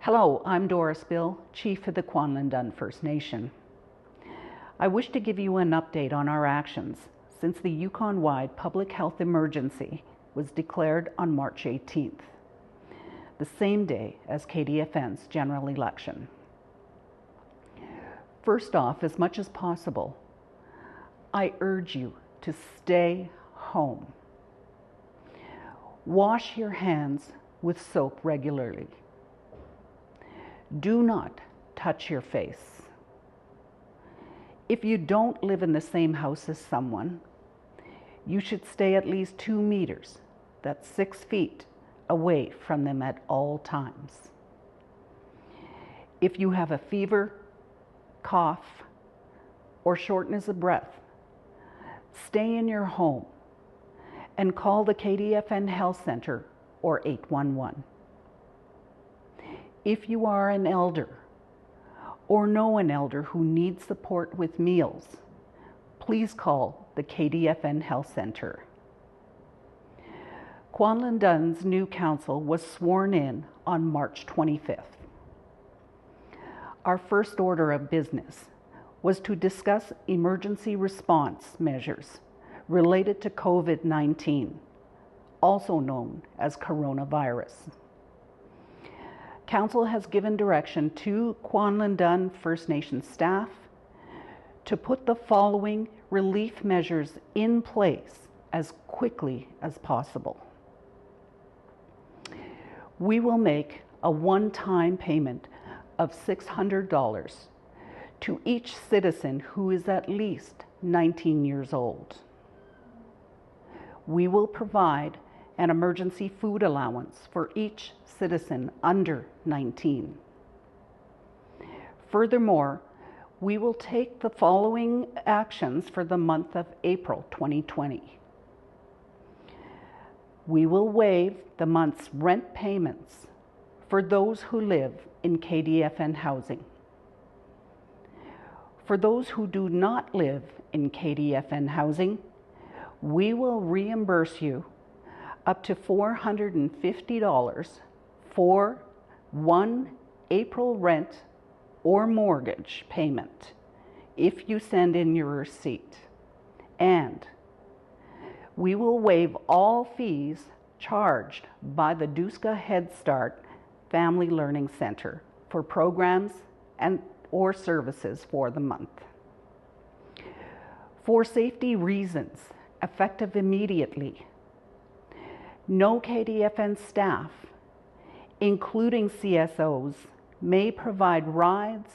Hello, I'm Doris Bill, Chief of the Kwanlin First Nation. I wish to give you an update on our actions since the Yukon-wide public health emergency was declared on March 18th, the same day as KDFN's general election. First off, as much as possible, I urge you to stay home. Wash your hands with soap regularly. Do not touch your face. If you don't live in the same house as someone, you should stay at least 2 meters, that's 6 feet, away from them at all times. If you have a fever, cough, or shortness of breath, stay in your home and call the KDFN Health Center or 811. If you are an elder or know an elder who needs support with meals, please call the KDFN Health Center. Kwanlin's new council was sworn in on March 25th. Our first order of business was to discuss emergency response measures related to COVID-19, also known as coronavirus. Council has given direction to Kwanlin First Nation staff to put the following relief measures in place as quickly as possible. We will make a one-time payment of $600 to each citizen who is at least 19 years old. We will provide an emergency food allowance for each citizen under 19. Furthermore, we will take the following actions for the month of April 2020. We will waive the month's rent payments for those who live in KDFN housing. For those who do not live in KDFN housing, we will reimburse you up to $450 for one April rent or mortgage payment if you send in your receipt. And we will waive all fees charged by the Duska Head Start Family Learning Center for programs or services for the month. For safety reasons, effective immediately, no KDFN staff, including CSOs, may provide rides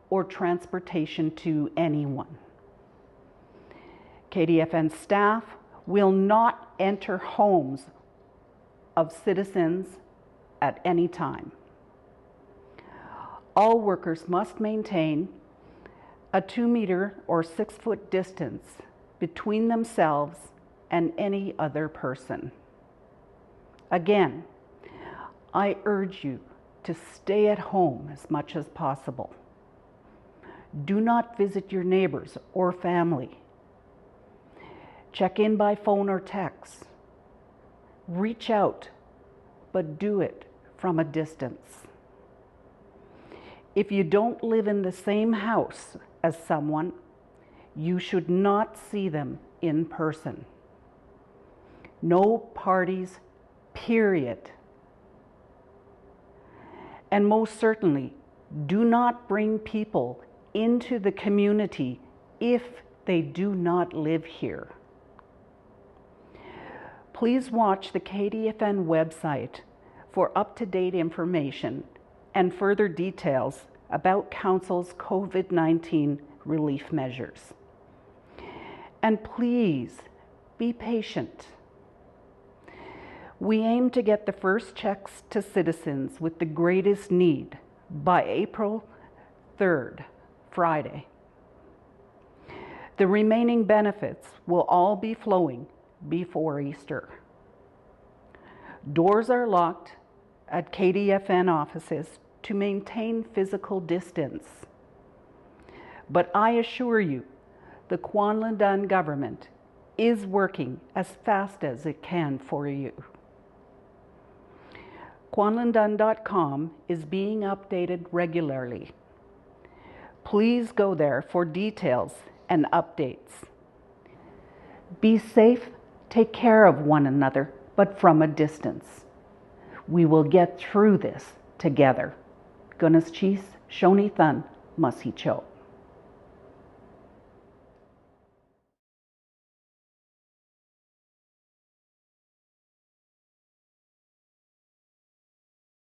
or transportation to anyone. KDFN staff will not enter homes of citizens at any time. All workers must maintain a 2-meter or 6-foot distance between themselves and any other person. Again, I urge you to stay at home as much as possible. Do not visit your neighbors or family. Check in by phone or text. Reach out, but do it from a distance. If you don't live in the same house as someone, you should not see them in person. No parties, period. And most certainly, do not bring people into the community if they do not live here. Please watch the KDFN website for up-to-date information and further details about Council's COVID-19 relief measures. And please be patient. We aim to get the first checks to citizens with the greatest need by April 3rd, Friday. The remaining benefits will all be flowing before Easter. Doors are locked at KDFN offices to maintain physical distance. But I assure you, the Kwanlin government is working as fast as it can for you. Kwanlin is being updated regularly. Please go there for details and updates. Be safe, take care of one another, but from a distance. We will get through this together. Gunas chis, shoni than, masicho.